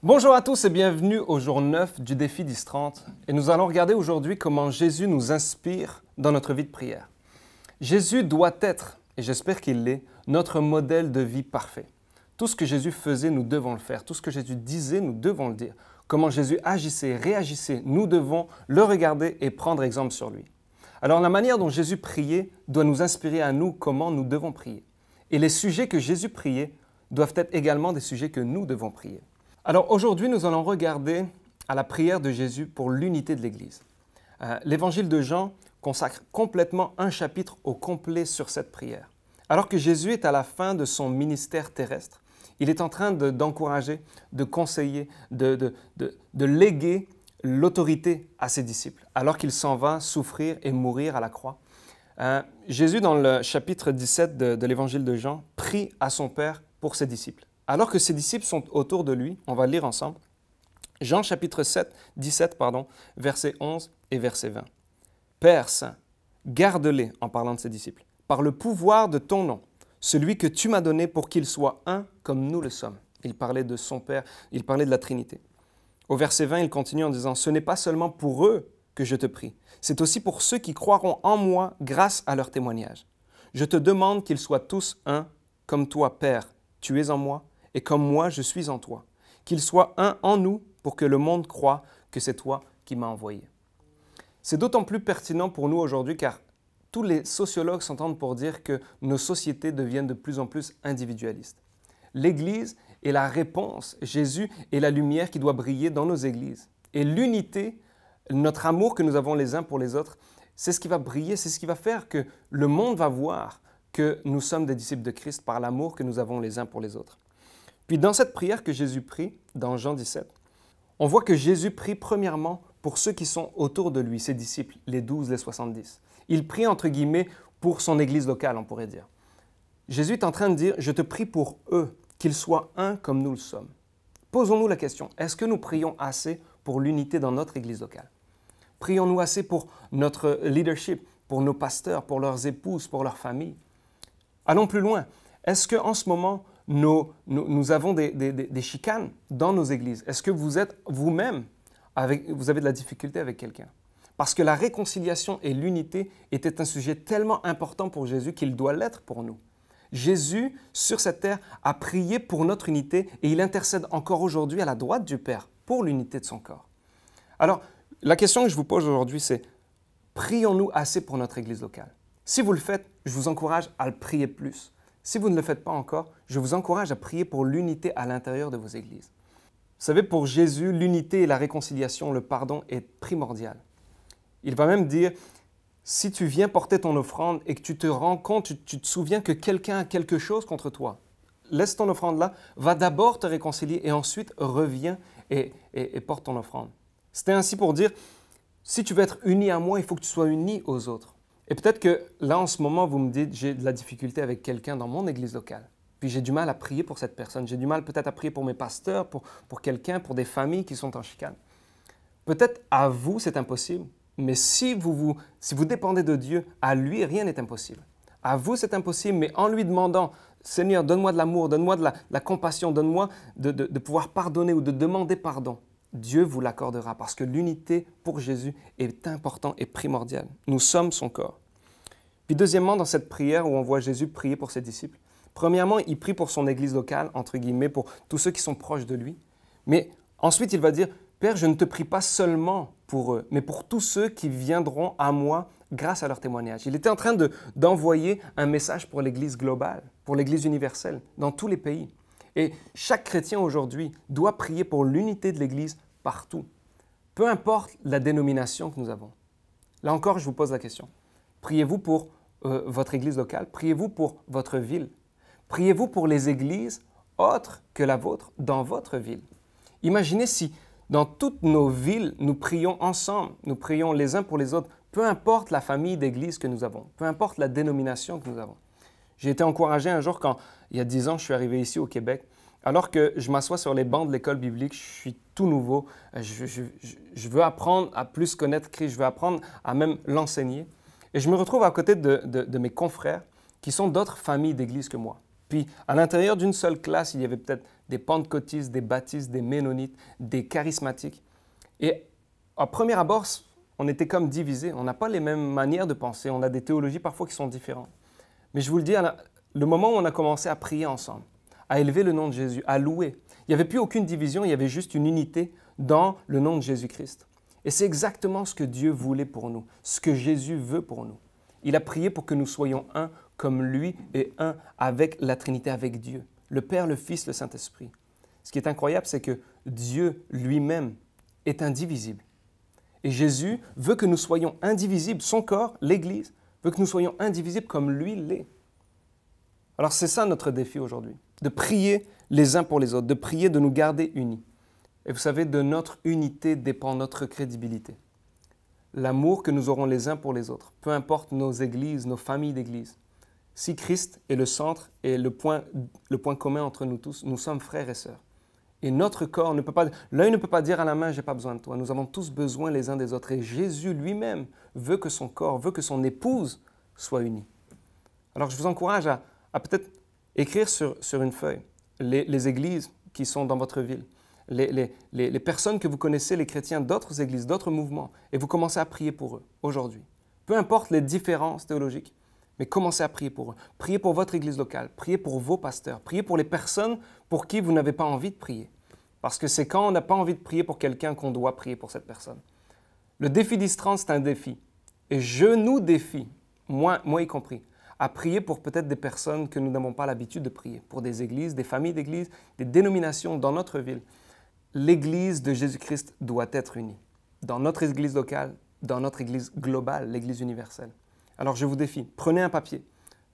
Bonjour à tous et bienvenue au jour 9 du défi 10-30 et nous allons regarder aujourd'hui comment Jésus nous inspire dans notre vie de prière. Jésus doit être, et j'espère qu'il l'est, notre modèle de vie parfait. Tout ce que Jésus faisait, nous devons le faire. Tout ce que Jésus disait, nous devons le dire. Comment Jésus agissait, réagissait, nous devons le regarder et prendre exemple sur lui. Alors la manière dont Jésus priait doit nous inspirer à nous comment nous devons prier. Et les sujets que Jésus priait doivent être également des sujets que nous devons prier. Alors aujourd'hui, nous allons regarder à la prière de Jésus pour l'unité de l'Église. L'Évangile de Jean consacre complètement un chapitre au complet sur cette prière. Alors que Jésus est à la fin de son ministère terrestre, il est en train d'encourager, de conseiller, de léguer l'autorité à ses disciples, alors qu'il s'en va souffrir et mourir à la croix. Jésus, dans le chapitre 17 de l'Évangile de Jean, prie à son Père pour ses disciples. Alors que ses disciples sont autour de lui, on va le lire ensemble, Jean chapitre 17, versets 11 et verset 20. « Père Saint, garde-les, en parlant de ses disciples, par le pouvoir de ton nom, celui que tu m'as donné pour qu'ils soient un comme nous le sommes. » Il parlait de son Père, il parlait de la Trinité. Au verset 20, il continue en disant « Ce n'est pas seulement pour eux que je te prie, c'est aussi pour ceux qui croiront en moi grâce à leur témoignage. Je te demande qu'ils soient tous un, comme toi, Père, tu es en moi, et comme moi, je suis en toi. Qu'ils soient un en nous pour que le monde croie que c'est toi qui m'as envoyé. » C'est d'autant plus pertinent pour nous aujourd'hui car tous les sociologues s'entendent pour dire que nos sociétés deviennent de plus en plus individualistes. L'Église est la réponse. Jésus est la lumière qui doit briller dans nos églises. Et l'unité, notre amour que nous avons les uns pour les autres, c'est ce qui va briller, c'est ce qui va faire que le monde va voir que nous sommes des disciples de Christ par l'amour que nous avons les uns pour les autres. Puis dans cette prière que Jésus prie, dans Jean 17, on voit que Jésus prie premièrement pour ceux qui sont autour de lui, ses disciples, les 12, les 70. Il prie entre guillemets pour son église locale, on pourrait dire. Jésus est en train de dire « Je te prie pour eux, qu'ils soient un comme nous le sommes. » Posons-nous la question, est-ce que nous prions assez pour l'unité dans notre église locale? Prions-nous assez pour notre leadership, pour nos pasteurs, pour leurs épouses, pour leurs familles? Allons plus loin. Est-ce qu'en ce moment, nous avons des chicanes dans nos églises? Est-ce que vous êtes vous-même, vous avez de la difficulté avec quelqu'un? Parce que la réconciliation et l'unité étaient un sujet tellement important pour Jésus qu'il doit l'être pour nous. Jésus, sur cette terre, a prié pour notre unité et il intercède encore aujourd'hui à la droite du Père pour l'unité de son corps. Alors, la question que je vous pose aujourd'hui, c'est prions-nous assez pour notre église locale? Si vous le faites, je vous encourage à le prier plus. Si vous ne le faites pas encore, je vous encourage à prier pour l'unité à l'intérieur de vos églises. Vous savez, pour Jésus, l'unité et la réconciliation, le pardon est primordial. Il va même dire, si tu viens porter ton offrande et que tu te rends compte, tu te souviens que quelqu'un a quelque chose contre toi, laisse ton offrande là, va d'abord te réconcilier et ensuite reviens et porte ton offrande. C'était ainsi pour dire, si tu veux être uni à moi, il faut que tu sois uni aux autres. Et peut-être que là, en ce moment, vous me dites, j'ai de la difficulté avec quelqu'un dans mon église locale. Puis j'ai du mal à prier pour cette personne. J'ai du mal peut-être à prier pour mes pasteurs, pour quelqu'un, pour des familles qui sont en chicane. Peut-être à vous, c'est impossible. Mais si vous dépendez de Dieu, à lui, rien n'est impossible. À vous, c'est impossible, mais en lui demandant, Seigneur, donne-moi de l'amour, donne-moi de la compassion, donne-moi de pouvoir pardonner ou de demander pardon. Dieu vous l'accordera parce que l'unité pour Jésus est importante et primordiale. Nous sommes son corps. Puis deuxièmement, dans cette prière où on voit Jésus prier pour ses disciples, premièrement, il prie pour son église locale, entre guillemets, pour tous ceux qui sont proches de lui. Mais ensuite, il va dire, Père, je ne te prie pas seulement pour eux, mais pour tous ceux qui viendront à moi grâce à leur témoignage. Il était en train d'envoyer un message pour l'église globale, pour l'église universelle, dans tous les pays. Et chaque chrétien aujourd'hui doit prier pour l'unité de l'Église partout, peu importe la dénomination que nous avons. Là encore, je vous pose la question. Priez-vous pour votre Église locale? Priez-vous pour votre ville? Priez-vous pour les églises autres que la vôtre dans votre ville? Imaginez si dans toutes nos villes, nous prions ensemble, nous prions les uns pour les autres, peu importe la famille d'église que nous avons, peu importe la dénomination que nous avons. J'ai été encouragé un jour quand, il y a 10 ans, je suis arrivé ici au Québec. Alors que je m'assois sur les bancs de l'école biblique, je suis tout nouveau. Je veux apprendre à plus connaître Christ, je veux apprendre à même l'enseigner. Et je me retrouve à côté de mes confrères qui sont d'autres familles d'église que moi. Puis, à l'intérieur d'une seule classe, il y avait peut-être des pentecôtistes, des baptistes, des ménonites, des charismatiques. Et à premier abord, on était comme divisés. On n'a pas les mêmes manières de penser. On a des théologies parfois qui sont différentes. Mais je vous le dis, le moment où on a commencé à prier ensemble, à élever le nom de Jésus, à louer, il n'y avait plus aucune division, il y avait juste une unité dans le nom de Jésus-Christ. Et c'est exactement ce que Dieu voulait pour nous, ce que Jésus veut pour nous. Il a prié pour que nous soyons un comme lui et un avec la Trinité, avec Dieu, le Père, le Fils, le Saint-Esprit. Ce qui est incroyable, c'est que Dieu lui-même est indivisible. Et Jésus veut que nous soyons indivisibles. Son corps, l'Église, veut que nous soyons indivisibles comme lui l'est. Alors c'est ça notre défi aujourd'hui, de prier les uns pour les autres, de prier de nous garder unis. Et vous savez, de notre unité dépend notre crédibilité. L'amour que nous aurons les uns pour les autres, peu importe nos églises, nos familles d'églises. Si Christ est le centre et le point commun entre nous tous, nous sommes frères et sœurs. Et notre corps l'œil ne peut pas dire à la main, j'ai pas besoin de toi. Nous avons tous besoin les uns des autres. Et Jésus lui-même veut que son corps, veut que son épouse soit unie. Alors je vous encourage à peut-être écrire sur une feuille les églises qui sont dans votre ville, les personnes que vous connaissez, les chrétiens d'autres églises, d'autres mouvements, et vous commencez à prier pour eux aujourd'hui. Peu importe les différences théologiques, mais commencez à prier pour eux. Priez pour votre église locale, priez pour vos pasteurs, priez pour les personnes pour qui vous n'avez pas envie de prier. Parce que c'est quand on n'a pas envie de prier pour quelqu'un qu'on doit prier pour cette personne. Le défi d'Is30, c'est un défi. Et je nous défie, moi y compris, à prier pour peut-être des personnes que nous n'avons pas l'habitude de prier, pour des églises, des familles d'églises, des dénominations dans notre ville. L'Église de Jésus-Christ doit être unie, dans notre église locale, dans notre église globale, l'Église universelle. Alors je vous défie, prenez un papier,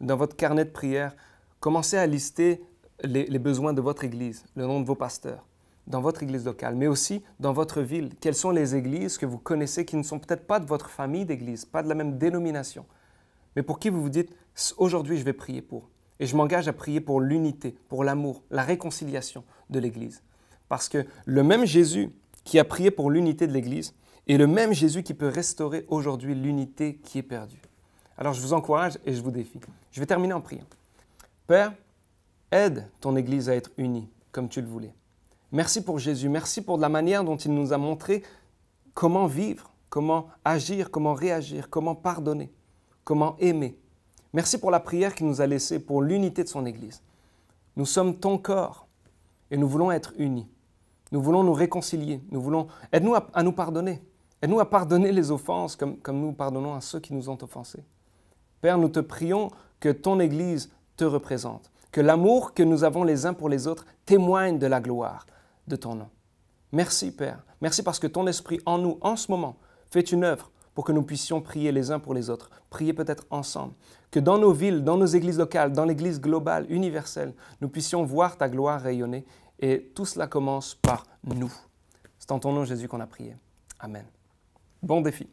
dans votre carnet de prière, commencez à lister les besoins de votre église, le nom de vos pasteurs, dans votre église locale, mais aussi dans votre ville. Quelles sont les églises que vous connaissez qui ne sont peut-être pas de votre famille d'église, pas de la même dénomination, mais pour qui vous vous dites, aujourd'hui je vais prier pour. Et je m'engage à prier pour l'unité, pour l'amour, la réconciliation de l'Église. Parce que le même Jésus qui a prié pour l'unité de l'Église est le même Jésus qui peut restaurer aujourd'hui l'unité qui est perdue. Alors je vous encourage et je vous défie. Je vais terminer en priant. Père, aide ton Église à être unie comme tu le voulais. Merci pour Jésus, merci pour la manière dont il nous a montré comment vivre, comment agir, comment réagir, comment pardonner, comment aimer. Merci pour la prière qu'il nous a laissée pour l'unité de son Église. Nous sommes ton corps et nous voulons être unis. Nous voulons nous réconcilier. Aide-nous à nous pardonner. Aide-nous à pardonner les offenses comme nous pardonnons à ceux qui nous ont offensés. Père, nous te prions que ton Église te représente, que l'amour que nous avons les uns pour les autres témoigne de la gloire de ton nom. Merci, Père. Merci parce que ton Esprit en nous, en ce moment, fait une œuvre pour que nous puissions prier les uns pour les autres, prier peut-être ensemble, que dans nos villes, dans nos églises locales, dans l'Église globale, universelle, nous puissions voir ta gloire rayonner et tout cela commence par nous. C'est en ton nom, Jésus, qu'on a prié. Amen. Bon défi.